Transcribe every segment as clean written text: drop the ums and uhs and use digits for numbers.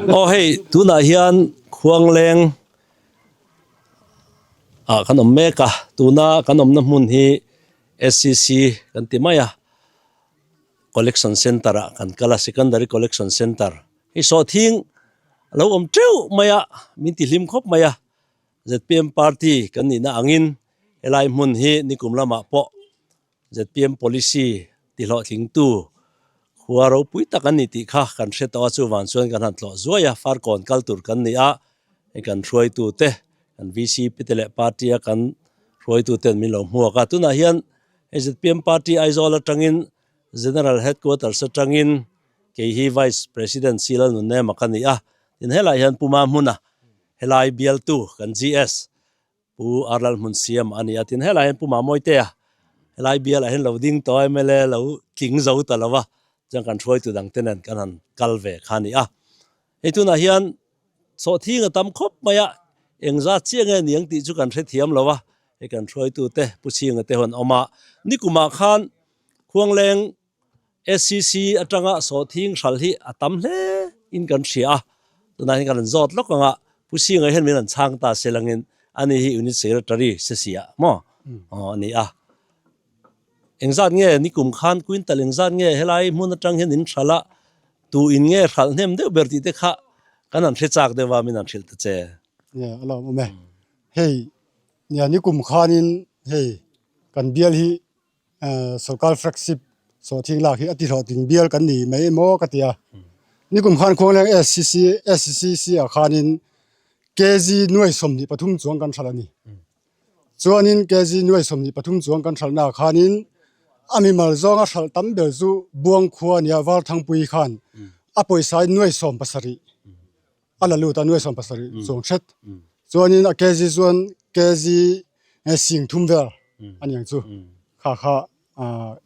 โอ้เฮ้ตุน่าเฮียนควงแรงขนมเมกะตุน่าขนมน้ำมันฮี SCC กันติมายะ collection center กันกาลา secondary collection center ฮิโซทิ้งเราเจ้ามายะมิติลิมคบมายะ ZPM party กันนี่นะอังินเอลายมุนฮีนิกุมละมาปอ ZPM policy ติหลอทิ้งตู้หัวเราปุยตะกันนี่ติค่ะกันเสตอจูวันส่วนกันหันหลอซัวยาฟาร์กอนกัลตุรกันนี่กันช่วยตู้เตกัน VC พิเตเลปาร์ตี้กันช่วยตู้เตมีหลงหัวกันตุน่าเฮียน ZPM party ไอโซลจังอิน General Headquarters จังอินเกฮี Vice President ซีลนุนเนมากันนี่ทินเฮลายเฮียนปูมามุนะเฮลายเบียลตู้กัน GS ปูอาร์ลัลมุนเซียมอันนี้ทินเฮลายเฮียนปูมามอยเตะเฮลายเบียลเห็นเราดิ้งต่อยไม่เลยเรากิ้งเจ้าตลอดวะจังกันช่วยตัวดังเต้นกันหันกัลเวขานี่ไอ้ตุน่าเฮียนโซที่กันตำคบมายะเอ็งจะเชี่ยงเงี้ยงติจุกันเสียมแล้ววะไอ้กันช่วยตัวเตะผู้ชิงกันเตะหันออกมานี่กูมาขานควงแรง SCC จังอ่ะโซทิ้งสัลฮีตำเล่อินกันเสียตัวนั้นกันจอดล็อกอ่ะผู้ชิงเห็นมีนันช่างตาเสลังเงินอันนี้อุนิเซอร์ตรีเสียมั้งนี่เอ็งซัดเงี้ยนี่กลุ่มขานกุนตะเอ็งซัดเงี้ยเฮลัยมุนจังเห็นอินชาละตูอินเงี้ยขันเนมเดเบอร์ติเตค่ะกันนั่นเสียจากเดว่ามีนั่นเสียตเจเนี่ยเราไม่เฮ้ยเนี่ยนี่กลุ่มขานินเฮ้ยกันเบียลฮีสุการฟลักซิบสอทิ้งหลักฮีอติหอติงเบียลกันนี่ไม่โมกตินี่กลุ่มขานควงแรง SCC ขานินเกจีหน่วยสมนิปทุมจวงกันชลนี่ส่วนนี้เกจีหน่วยสมนิปทุมจวงกันชลนาขานินอามีมาลจงอาชลตั้มเบลจูบวงขวานยาวาทั้งปุยขันอปอยสายหน่วยสมปัสรีอัลลูตาหน่วยสมปัสรีจงเช็ดส่วนนี้เกจีส่วนเกจีสิงทุ่มเวลอันยังจูข้า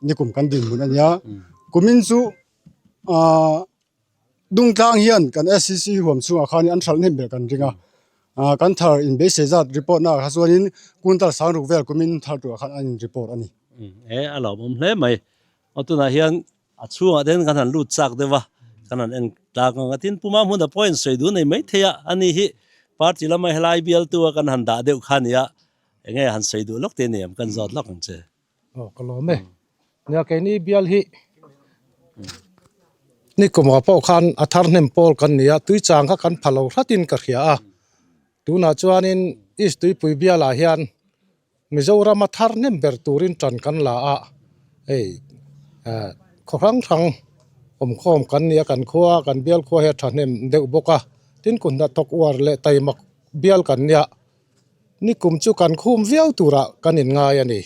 นี่กลุ่มกันดินมุนอันยากลุ่มมินจูดุงกลางเฮียนกัน SCC ห่วมสูงอาคารนี้อันชัลนี่เบกันจริงกันทาร์อินเบสเซจัดรีพอร์ตนะส่วนนี้กุนตัลสางรูเวลกลุ่มมินทาร์ตัวอาคารอันรีพอร์ตอันนี้เราผมเล่ไม่เอาตัวนั้นเฮียนช่วงเดินกันหันลุดจากเดี๋ยวว่ากันหันเอ็นตากันทิ้งปูมามุนแต่พอยน์สวยดูในไม่เทียอันนี้ฮิพาร์ตี้ละไม่ให้ไล่เบียลตัวกันหันด่าเดียวขันนี้ยังไงหันสวยดูล็อกเตนี่กันจอดล็อกกันเจก็ล้อมเนี่ยแกนี่เบียลฮินี่ก็มาพอขันอัธารเนมโพลกันเนี่ยตุยจางก็กันพลาวรัตินกระเขียดูน่าจวนินอิสตุยปุยเบียลาเฮียนมิโซรามาธารเนมเบอร์ตูรินจันกันลาขครั้งทางผมข้อมกันเนี่ยกันขัวกันเบียลขัวเฮทันเนมเด็กบกทินคุณนัดตกวาร์เละไตมักเบียลกันเนี่ยนี่กลุ่มจุกันคุมเวียวตุระกันอินง่ายอันนี้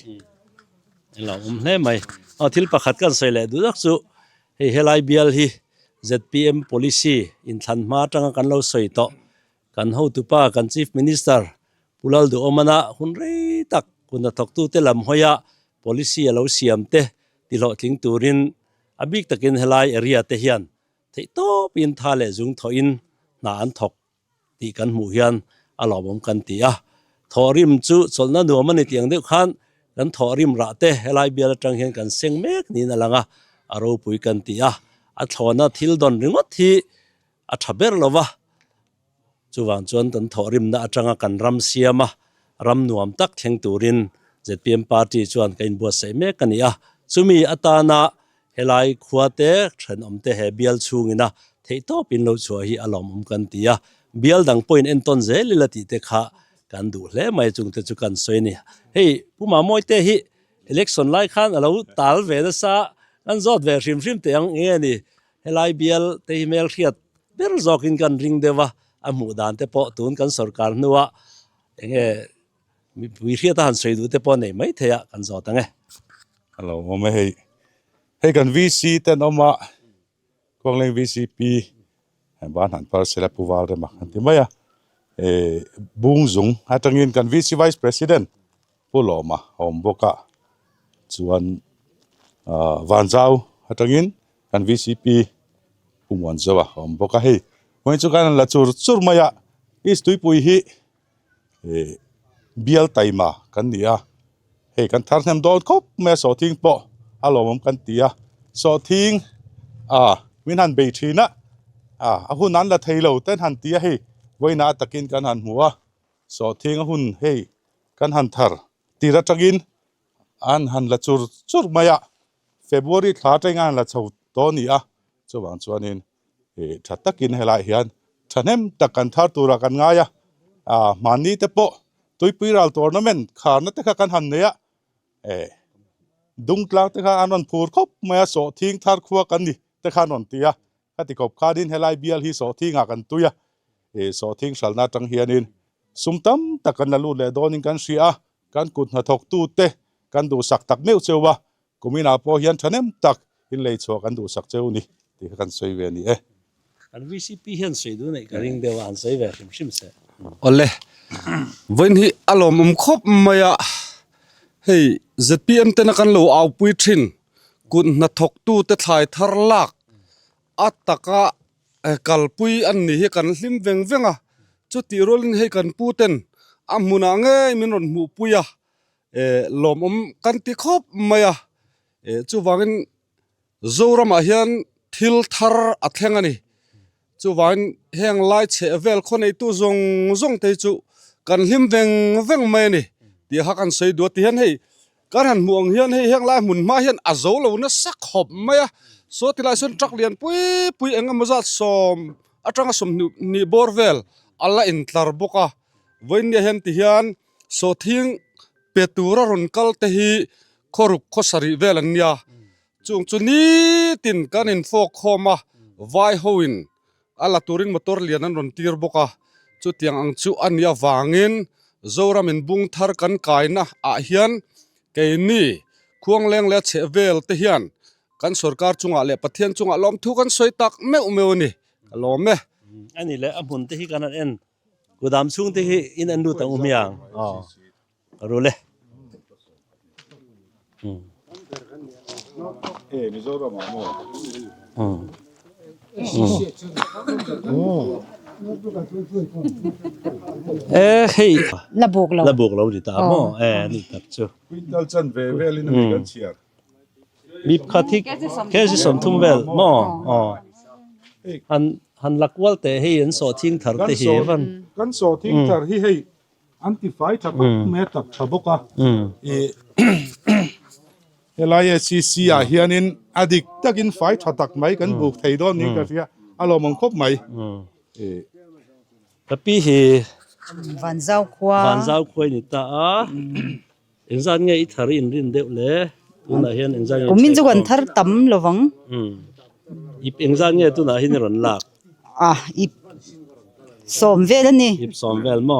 เราเล่ไม่เอาทิลประคัดกันใส่เลยดูดักสุเฮลัยเบียลฮี ZPM policy อินทันมาจังกันเราใส่ต่อกันเฮาตุป้ากัน Chief Minister ปุลัลดูอมานะคุณเรตักคุณนัดตกตู้เตลำหอยะ policy เราเสียมเตติโลทิ้งตูรินอบิกตะกินเฮลัยเอเรียเตเฮียนที่โตปินทาเลจุงทอินนาอันทกตีกันหมู่เฮียนอาลอบมกันตีทอริมจูสนนันดูมันในเตียงเดียวกันกันทอริมระเตเฮลัยเบียลจังเห็นกันเสียงเมกนี่นั่นละอารมณ์ปุยกันตีทอนาทิลดอนริงวัดที่ทับเบอร์ลวะจูวันจวนตันทอริมน่าจังกันรำเสียมรำนวมตักเทงตูรินZPM party จวนกันบัวใส่เมกันนี่สุมีอัตานาเฮลัยขวาเตะฉันเตะเฮเบียลชูงินะเทโตปินโลชัวฮีอารมณ์กันตีเบียลดังปอยน์เอ็นตอนเซลิลติเตค่ะกันดูเล่ไม่จุงเตจุกันสวยนี่เฮ้ยผู้มามวยเตะฮีelection ไล่ขันเราตาลเวดซาอันจอดเวริมเตียงเงี้ยนี่เฮลัยเบียลเตะเมลเขียดเบลจอกินกันริงเดวะอามูดานเตปอตูนกันสกัดนัวเงี้ยวิธีทหารสวยดูเตปอเนี่ยไม่เทียกันจอดตั้งเราไม่ให้กัน VC แต่นอมากองเล่น VCP บ้านหันพาเสลปูวาลเดมาที่ไม่บุ้งซุงให้ตั้งยินกัน VC Vice President ผู้หล่อมาหอมบกะส่วนวันเจ้าให้ตั้งยินกัน VCP ผู้วันเจ้าหอมบกะให้วันจุกันละจุดมายะอิสตุยปุยฮีเบียลไตมากันเนี่ยเฮ้กันทาร์เนมโดนครบแม่สอทิ้งปออารมณ์กันตีสอทิ้งวินันเบทีนะ hun nan la thailo ten han tia he voina takin kan han huwa so thing hun he kan han thar tira tagin an han la chur maya February thla tenga la chho to ni a chuwang chuanin thattakin helai hian thanem takan thar tura kan ngaya mani te po tuipiral tournament khana te kha kan han neya dung tlang te kha anon phur khop maya so thing thar khuwa kan ni te kha non tia khati kop khadin helai bial hi so thinga kan tuya so thing salna tang hianin sumtam takan la lu le donin kan sia kan kut na thok tu te kan du sak tak meu chewa kumina po hian thanem tak in lei chaw kan du sak cheu ni ti kan soi ve ni an VCP hian sei du nei ka ring dewa an sei ve him se ole voin hi alom khop maya hey ZPM te na kan lo au pui thin kun na thok tu te thlai thar lak ataka kalpui an ni hi kan hlim veng chu ti rolin he kan pu ten amuna nge min ron mu puya lom kan ti khop maya chu wangin zorama hian thil thar atheng ani chu wan heng lai che vel khonei tu zong te chu kan hlim veng mai ni ti ha kan sei do ti hian hei kan han muang hian hei heng lai mun ma hian azo lo na sak khop maya so ti lai sun trak lian pui engam za som atanga som ni borvel alla in tlar boka voin ya hen ti hian so thing petura ron kal te hi khoruk khosari vel an nia chung chu ni tin kan in fok khoma vai hoin ala turing motor lian an ron tir boka chu tiang ang chu ania wangin zoramin bung thar kan kaina a hian keini khuang leng le che vel te hian kan sarkar chunga le pathian chunga lom thu kan soi tak meu ni lom me ani le amun te hi kan en gudam chung te hi in an du tang umyang ro le mizoram mo hey la buk lo di ta mo ni tak chu quintal chan ve lin mi kan chiar bip khathik kesi som thum vel mo han lakwal te he en so thing thar te he van kan so thing thar hi hei anti-fai thak me tak thaboka helai SCC a hianin adik takin fai thatak mai kan buk theidon ni ka ria alo mong khop mai tapi he van zau khoi ni ta engzan nge I thar in rin deuh le tuna hian engzan kumin chu kan thar tam lowang ip engzan nge tuna hin ron lak ip som vel ani ip som vel mo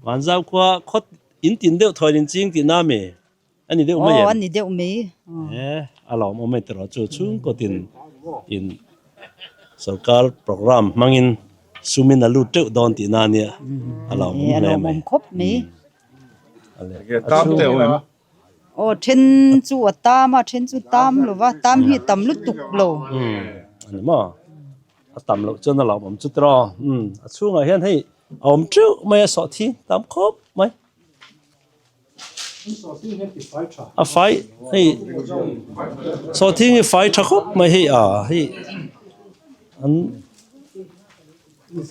van zau kwa khot in tin deuh thoin ching ti na me ani deuh ma ani deuh me alo mo me tro chu chung ko tin in sarkar program mangin sumin alu teu don ti na nia alo me me khop me tam te then chu atama then chu tam lowa tam hi tam lu tuk lo ani ma atam lo chon alo mom chu tro achunga hian hei om chu mai so thi tam khop mai a fai hei so thi fai tha khop mai hei hei an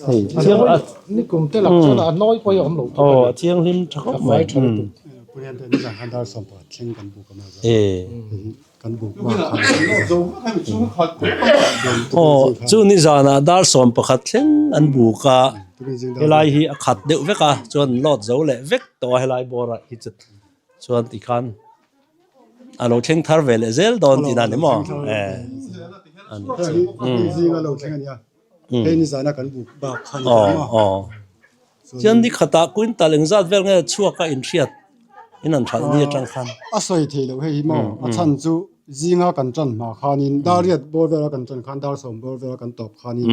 hei thiang ni kum te lak chona noi po yom lo thiang him tha khop mai pulian te ni kan handar som pa thing kan bu kana kan bu ma chu ni zana dar som pakhat thleng an bu ka helai hi a khat deuh veka chuan lot zo le vek to helai bora hi chu chuan ti khan alo theng thar vel zel don ti na ni mo zinga lo theng ania he ni zana kan bu ba khan chuan ni khata kuin taleng zat vel nge chuak ka in thiat in an thal ni atang khan asoi thelo he hi mo achan chu zinga kan chan ma khanin dariat bor vera kan chan khan dar som bor vera kan top khanin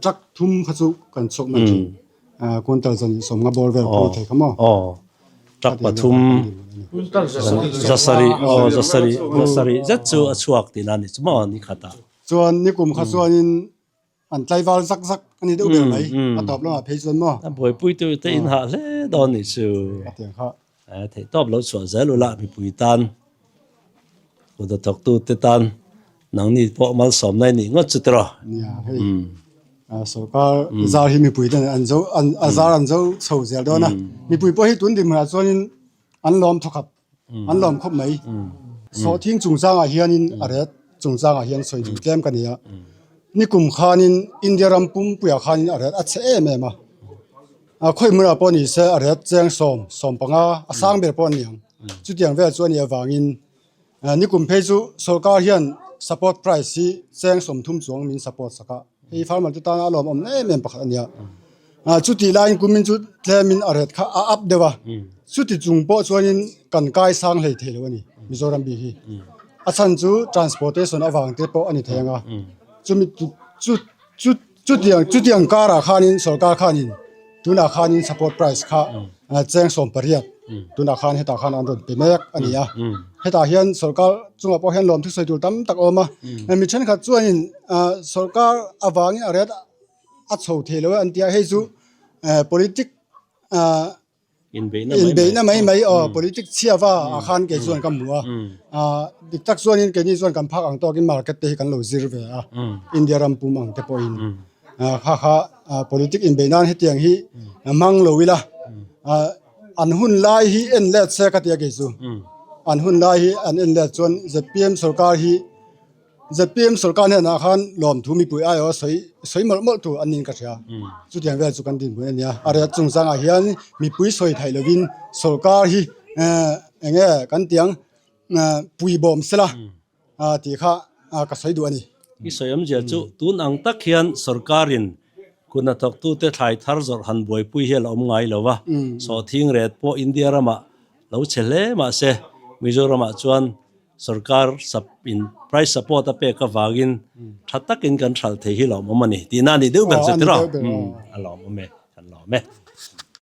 trak thum khachu kan chok man thi kontal jan som nga bor vera ko the khamo trak pathum zasari zatchu achuak ti na ni chmo ni khata chuan ni kum kha chuanin an tlaiwal zak ani deuh ber mai atop lo a phei chuan mo boi pui tu te in ha le don ni chu atiang kha thei top lo chwa zalu la mi pui tan ko da tok tu te tan นังนี่พอmal som nai ni ngot chutro เนี่ยเฮ้ยสกาซาฮิมีปุยเดนอันโซอันซาอันโซโซเซลโดนะมีปุยบ่ให้ตุนดิมาส่วนอันล้อมทกับอันล้อมครบไหมโซทิ้งจุงซางอาเฮียนินอะไรจุงซางอาเฮียนสวยดูแก้มกันเนี่ยนี่กลุ่มคานินอินเดียรัมปุมปุยคานินอะไรอัดเสเอเมมาค่อยมือปอนี่เสอะไรแจ้งสมปังอาสร้างเบลปอนยังจุดอย่างเวลส่วนเนี่ยวางอินนี่กลุ่มเพจุโซกาเฮียน support price ที่แจ้งสมทุมสวงมิน support สักไอ้ฟาร์มมันจะตานอารมณ์เมนปักอันเนี่ยจุดที่ไลน์กลุ่มมินจุดแทมินอะไรข้าอัพเดวะจุดที่จุงโปส่วนนี้กันกายสร้างเลยเทลวนี่มิโซรัมบีฮีอาชันจู transportation อวางเตปอันนี้เทียงจุดมีจุดอย่างการาคานินสกาคานินตุนาคานิน support price ข้าแจ้งสมปริยัติตุนาคานให้ตาคานอันรถเป็นแม่อันนี้ให้ตาเฮียนสกาจุงอพอเฮียนลมทุกสายดูตั้มตักออกมามีเช่นขัดส่วนสกาอวางอะไรอัดโซเทลอันที่ให้จูpolitic in be na mai politic chia wa akhan ke chuan kam muwa dik tak chuan in ke ni chuan kam phak ang to kin market te kan lo zir ve india ram pum ang te po in kha politic in be nan he tiang hi mang lo wila an hun lai hi en let se ka tia ke chu an hun lai hi an en let chuan zpm sarkar hi zpm sarkar ne na khan lom thumi pui ayo soi mol tu anin ka thia chu tiang ve chu kan din bu ania are chung sang a hian mi pui soi thai lovin sarkar hi enge kan tiang pui bom sela ti kha ka soi du ani i soyam je chu tun ang tak hian sarkarin kuna thok tu te thai thar zor han boi pui hel om ngai lowa so thing ret po india rama lo chele ma se mizoram chuan sarkar sap in price support a pe ka wagin thatak in kan thal the hi lo mani ti na ni deu ber chetro alo me kan lo me